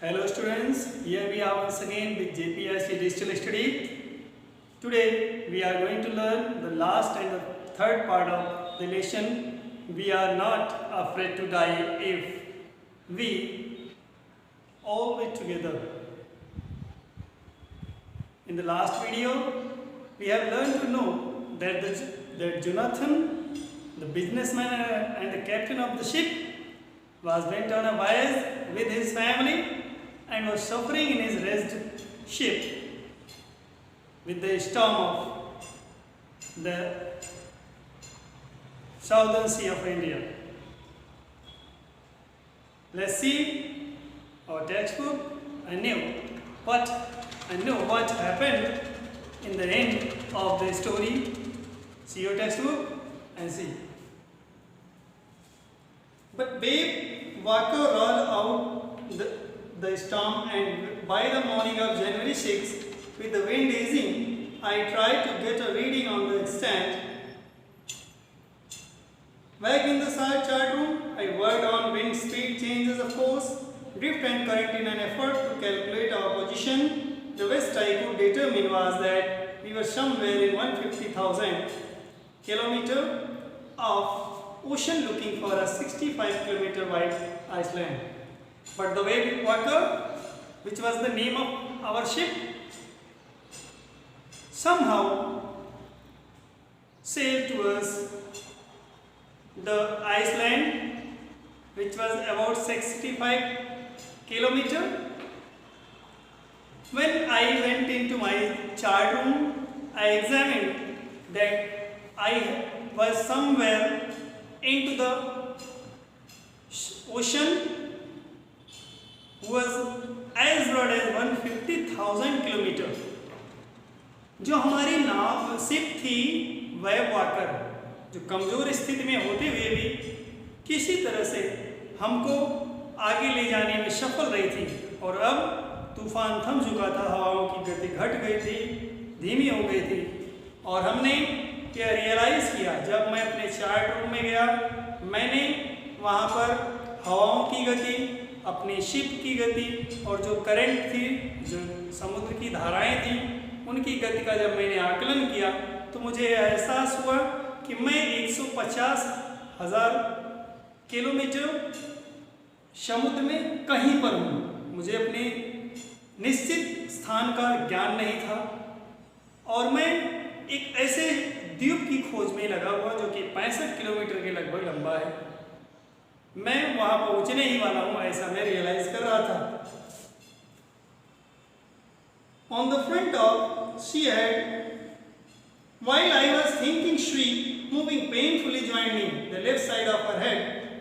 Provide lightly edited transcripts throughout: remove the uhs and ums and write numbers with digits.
Hello students, here we are once again with JPIC Digital Study. Today we are going to learn the last and the third part of the lesson. We are not afraid to die if we all be together. In the last video, we have learned to know that Jonathan, the businessman and the captain of the ship, went on a voyage with his family and was suffering in his wrecked ship with the storm of the southern sea of India. Let's see our textbook. I knew what happened in the end of the story. See your textbook and see. But Babe Walker rolled out the storm, and by the morning of January 6, with the wind easing, I tried to get a reading on the extent. Back in the chart room, I worked on wind speed changes of course, drift and current in an effort to calculate our position. The best I could determine was that we were somewhere in 150,000 kilometers of ocean looking for a 65-kilometer wide island. But the Babe Walker, which was the name of our ship, somehow sailed towards the Iceland, which was about 65 kilometers. When I went into my chart room, I examined that I was somewhere into the ocean was as broad as 150,000 kilometre. जो हमारी नाव ship थी web walker, जो कमज़ोर स्थिति में होते हुए भी किसी तरह से हमको आगे ले जाने में सफल रही थी. और अब तूफान थम चुका था, हवाओं की गति घट गई थी, धीमी हो गई थी. और हमने यह रियलाइज़ किया जब मैं अपने चार्ट रूम में गया. मैंने वहाँ पर हवाओं की गति, अपनी शिप की गति और जो करंट थी, जो समुद्र की धाराएं थी, उनकी गति का जब मैंने आकलन किया तो मुझे एहसास हुआ कि मैं 150,000 किलोमीटर समुद्र में कहीं पर हूँ. मुझे अपने निश्चित स्थान का ज्ञान नहीं था और मैं एक ऐसे द्वीप की खोज में लगा हुआ जो कि 65 किलोमीटर के लगभग लंबा है. मैं वहां पहुंचने ही वाला हूं, ऐसा मैं रियलाइज कर रहा था. On the front of she had, while I was thinking, Shri, moving painfully, joined me. The left side of her head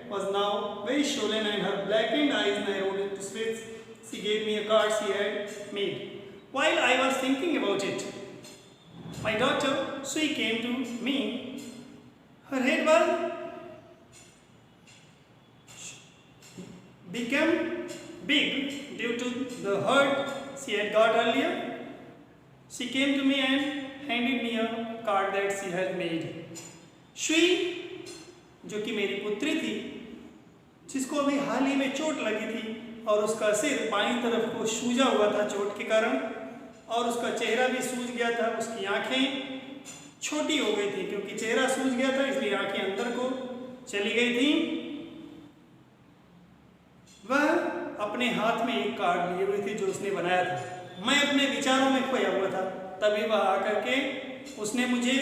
was now very swollen and her blackened eyes narrowed into slits. She gave me a card she had made. While I was thinking about it, my daughter, she came to me. Her head was became big due to the hurt she had got earlier. She came to me and handed me a card that she had made. Shri, जो कि मेरी पुत्री थी, जिसको अभी हाल ही में चोट लगी थी और उसका सिर बाईं तरफ को सूजा हुआ था चोट के कारण और उसका चेहरा भी सूज गया था. उसकी आंखें छोटी हो गई थी क्योंकि चेहरा सूज गया था, इसलिए आंखें अंदर को चली गई थी. वह अपने हाथ में एक कार्ड लिए हुए थी जो उसने बनाया था. मैं अपने विचारों में खोया हुआ था. तभी वह आकर के उसने मुझे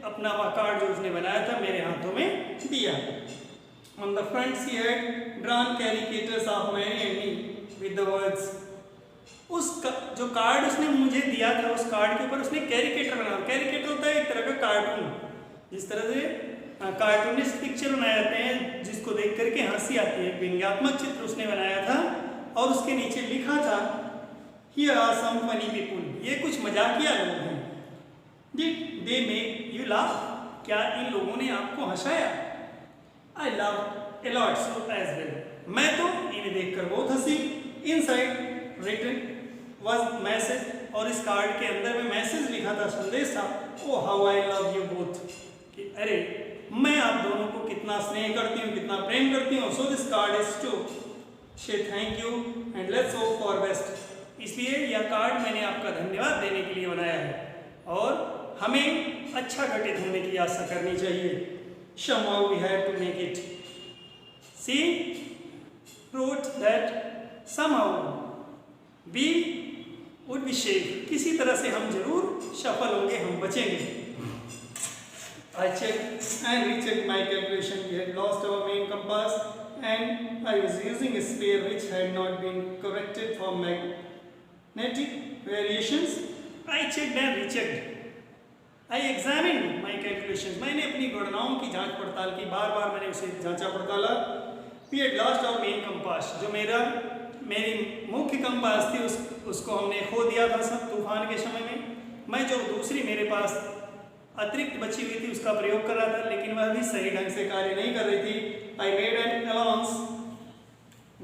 अपना वह कार्ड जो उसने बनाया था मेरे हाथों में दिया. On the front she had drawn caricatures of Mary and me with the words. जो कार्ड उसने मुझे दिया था, उस कार्ड के ऊपर उसने कैरिकेटर बना. कैरिकेटर होता है एक तरह का कार्टून, जिस तरह से कार्टूनिस्ट पिक्चर बनाए जाते हैं जिसको देख करके हंसी आती है. व्यंग्यात्मक चित्र उसने बनाया था और उसके नीचे लिखा था, Here are some funny people. ये कुछ मजाकिया लोग हैं. Did they make you laugh? क्या इन लोगों ने आपको हंसाया? I laughed a lot so as well. मैं तो इन्हें देखकर बहुत हंसी. Inside written was message, और इस कार्ड के अंदर में मैसेज लिखा था, संदेश था. Oh how I love you both. कि अरे मैं आप दोनों को कितना स्नेह करती हूँ, कितना प्रेम करती हूँ. So this card is to say thank you and let's hope for card मैंने आपका धन्यवाद देने के लिए बनाया है और हमें अच्छा घटित होने की आशा करनी चाहिए। Somehow we had to make it. She wrote that somehow we would be safe. किसी तरह से हम जरूर सफल होंगे, हम बचेंगे। I checked and rechecked my calculation. We had lost our main compass and I was using a spare which had not been corrected for magnetic variations. I checked and rechecked. I examined my calculations. मैंने अपनी गणनाओं की जांच पड़ताल की, बार बार मैंने उसे जांचा पड़ताला। We had lost our main compass. जो मेरी मुख्य कंपास थी उसको हमने खो दिया था सब तूफान के समय में। मैं जो दूसरी मेरे पास अतिरिक्त बची हुई थी उसका प्रयोग कर रहा था, लेकिन वह भी सही ढंग से कार्य नहीं कर रही थी। I made an allowance.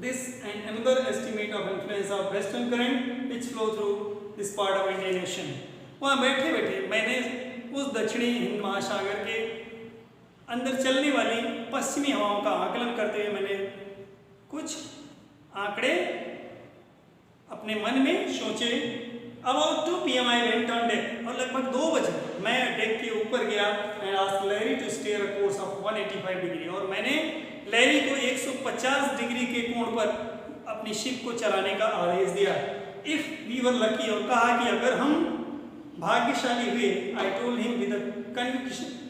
This and another estimate of influence of western current which flow through this part of Indian Ocean. वहाँ बैठे बैठे मैंने उस दक्षिणी हिंद महासागर के अंदर चलने वाली पश्चिमी हवाओं का आकलन करते हुए मैंने कुछ आंकड़े अपने मन में सोचे। About 2 PM I went on deck और लगभग 2 बजे मैं डेक के ऊपर गया and asked Larry to steer a course of 185 degree और मैंने लैरी को 150 डिग्री के कोण पर अपनी शिप को चलाने का आदेश दिया। If we were lucky और कहा कि अगर हम भाग्यशाली हुए, I told him with a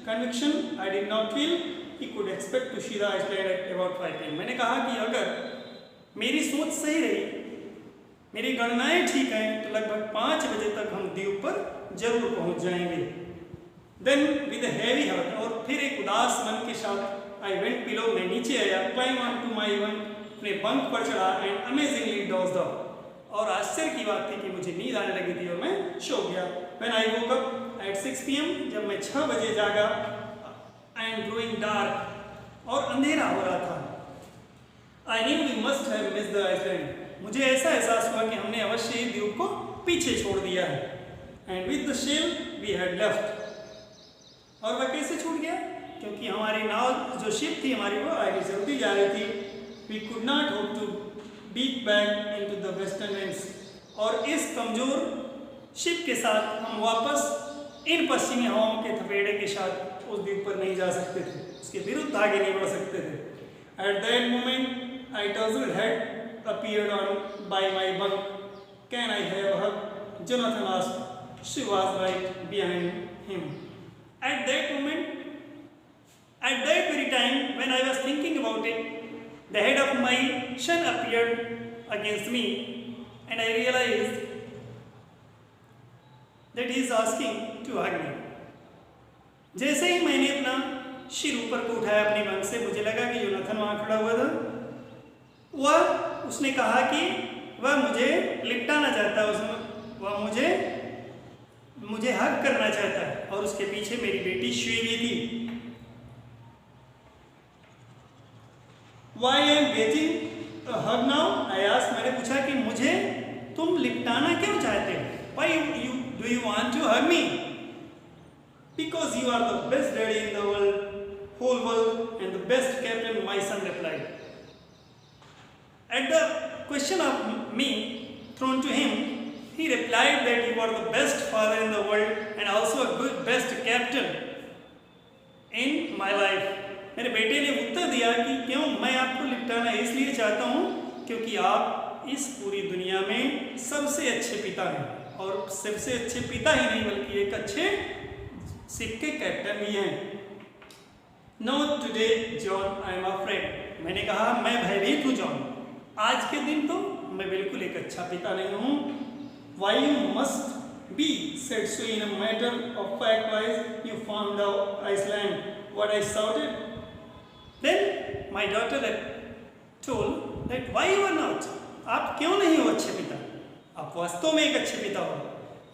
conviction I did not feel he could expect to see the Iceland at about 5 PM. मैंने कहा कि अगर मेरी सोच सही रही, मेरी गणनाएं ठीक हैं, तो लगभग 5 बजे तक हम द्वीप पर जरूर पहुंच जाएंगे। Then with a heavy heart और फिर एक उदास मन के साथ I went below, मैं नीचे आया, climb onto my अपने बंक पर चढ़ा and amazingly dozed off। और आश्चर्य की बात थी कि मुझे नींद आने लगी थी और मैं सो गया। When I woke up at 6 PM, जब मैं 6 बजे जागा and growing dark और अंधेरा हो रहा था, I knew we must have missed the Iceland। मुझे ऐसा एहसास हुआ कि हमने अवश्य ही द्वीप को पीछे छोड़ दिया है। And with the sail we had left। और वह कैसे छूट गया? क्योंकि हमारी नाव जो शिप थी हमारी वो आगे चलती जा रही थी। We could not hope to beat back into the western winds। और इस कमजोर शिप के साथ हम वापस इन पश्चिमी हवाओं के थपेड़े के साथ उस द्वीप पर नहीं जा सकते थे, उसके विरुद्ध आगे नहीं बढ़ सकते थे। At that moment I tousled head appeared on by my bunk. Can I have a hug? Jonathan asked. She was right behind him. At that moment, at that very time when I was thinking about it, the head of my son appeared against me and I realized that he is asking to hug me। जैसे ही मैंने अपना सिर ऊपर को उठाया अपनी bunk से, मुझे लगा कि जोनाथन वहाँ खड़ा हुआ था। उसने कहा कि वह मुझे लिपटाना चाहता है, वह मुझे हग करना चाहता है और उसके पीछे मेरी बेटी शुई भी थी। Why I am getting a hug now? I asked। मैंने पूछा कि मुझे तुम लिपटाना क्यों चाहते हो? Why do you want to hug me? Because you are the best daddy in the whole world and the best captain, my son replied। At the question of me thrown to him, he replied that you are the best father in the world and also a best captain in my life। मेरे बेटे ने उत्तर दिया कि क्यों मैं आपको लिपटाना इसलिए चाहता हूँ क्योंकि आप इस पूरी दुनिया में सबसे अच्छे पिता हैं और सबसे अच्छे पिता ही नहीं बल्कि एक अच्छे शिप के कैप्टन भी हैं। Not today, John, I am afraid। मैंने कहा मैं भयभीत हूँ जॉन, आज के दिन तो मैं बिल्कुल एक अच्छा पिता नहीं हूँ। Why you must be, said Sue in a matter of fact wise, you found out Iceland, what I shouted। Then my daughter had told that why you are not, आप क्यों नहीं हो अच्छे पिता, आप वास्तव में एक अच्छे पिता हो।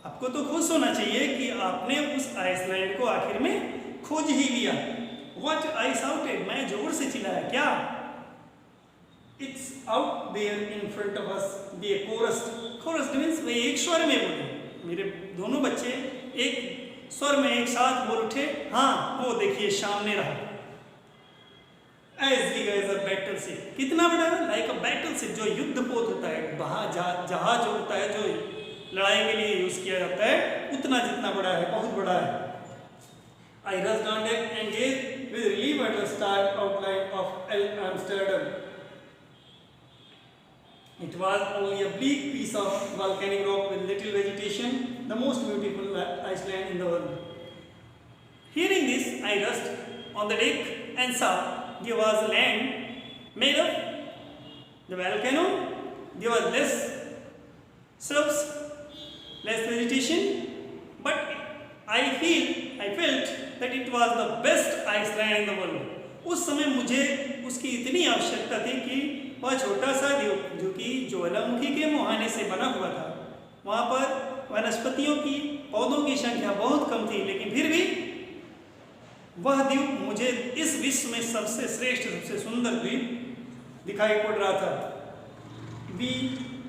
आपको तो खुश होना चाहिए कि आपने उस आइसलैंड को आखिर में खोज ही लिया। What I shouted, मैं जोर से चिल्लाया, क्या? It's out there in front of us, they chorused। Chorused means वे एक स्वर में बोले, मेरे दोनों बच्चे एक स्वर में एक साथ बोल उठे, हाँ वो देखिए सामने रहा। As big as a battleship, कितना बड़ा है? Like a battleship, जो युद्ध पोत होता है, जहाज होता है जो लड़ाई के लिए यूज किया जाता है, उतना जितना बड़ा है, बहुत बड़ा है। I rushed on deck and gazed with relief at the stark outline of Amsterdam. It was only a bleak piece of volcanic rock with little vegetation, the most beautiful Iceland in the world. Hearing this, I rushed on the deck and saw there was land made of the volcano. There was less shrubs, less vegetation, but I felt that it was the best Iceland in the world. उस समय मुझे उसकी इतनी आवश्यकता थी कि वह छोटा सा द्वीप जो कि ज्वालामुखी के मुहाने से बना हुआ था, वहाँ पर वनस्पतियों की, पौधों की संख्या बहुत कम थी, लेकिन फिर भी वह द्वीप मुझे इस विश्व में सबसे श्रेष्ठ, सबसे सुंदर द्वीप दिखाई पड़ रहा था। We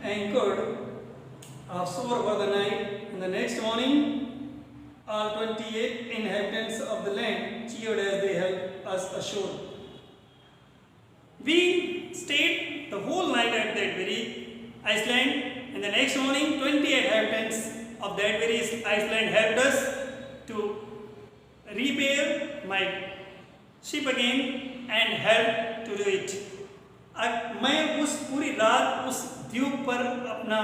anchored offshore for the night, and the next morning all 28 inhabitants of the land cheered as they helped us ashore. We stayed the whole night at that very Iceland, and the next morning 28 inhabitants of that very Iceland helped us to repair my ship again and helped to do it. मैं उस पूरी रात उस द्वीप पर अपना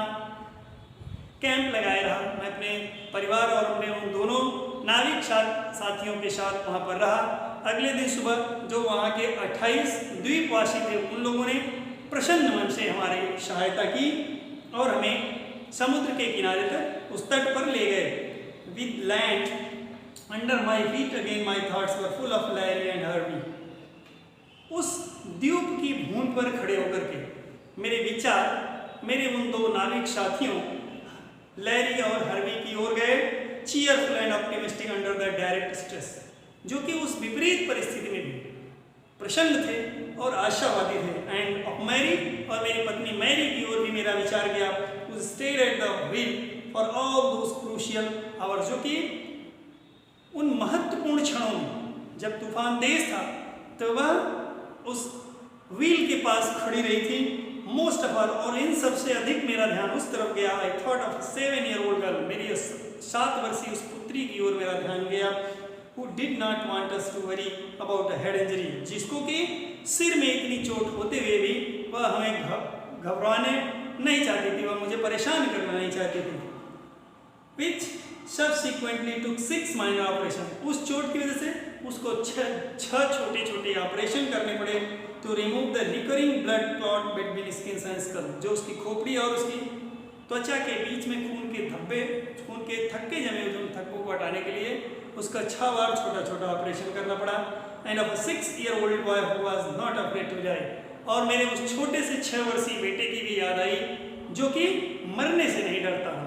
camp लगाए रहा। मैं अपने परिवार और अपने उन दोनों नाविक साथियों के साथ वहाँ पर रहा। अगले दिन सुबह जो वहाँ के 28 द्वीपवासी थे, उन लोगों ने प्रसन्न मन से हमारी सहायता की और हमें समुद्र के किनारे तक उस तट पर ले गए। With land under my feet again my thoughts were full of Larry and Harvey. उस द्वीप की भूमि पर खड़े होकर के मेरे विचार मेरे उन दो नाविक साथियों लैरी और हर्वी की ओर गए, cheerful and optimistic under the direct stress, जो कि उस विपरीत परिस्थिति में भी प्रसन्न थे और आशावादी थे। एंड ऑफ मैरी, और मेरी पत्नी मैरी की ओर भी मेरा विचार गया। उस stayed at the wheel for all those crucial hours, जो कि उन महत्वपूर्ण क्षणों में जब तूफान तेज था तो वह उस व्हील के पास खड़ी रही थी। मोस्ट ऑफ ऑल, और इन सबसे अधिक मेरा ध्यान उस तरफ गया। I thought of 7-year-old girl, मेरी 7 वर्षीय उस पुत्री की ओर मेरा ध्यान गया। Who did not want us to worry about a head injury, जिसको कि सिर में इतनी चोट होते हुए भी वह हमें घबराने नहीं चाहती थी, वह मुझे परेशान करना नहीं चाहती थी। विच सबसिक्वेंटली टुक 6 माइनर ऑपरेशन, उस चोट की वजह से उसको 6 छोटे छोटे ऑपरेशन करने पड़े to remove the recurring blood clot between skin and skull, जो उसकी खोपड़ी और उसकी त्वचा के बीच में खून के धब्बे, खून के थक्के जमे हुए उन थक्कों को हटाने के लिए उसका 6 बार छोटा छोटा ऑपरेशन करना पड़ा। And of 6-year-old boy who was not afraid to die, और मेरे उस छोटे से 6 वर्षीय बेटे की भी याद आई जो कि मरने से नहीं डरता था।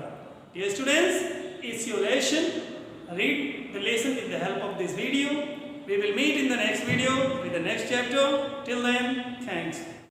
Dear students, it's your lesson. Read the lesson with the help of this video. We will meet in the next video with the next chapter. Till then, thanks.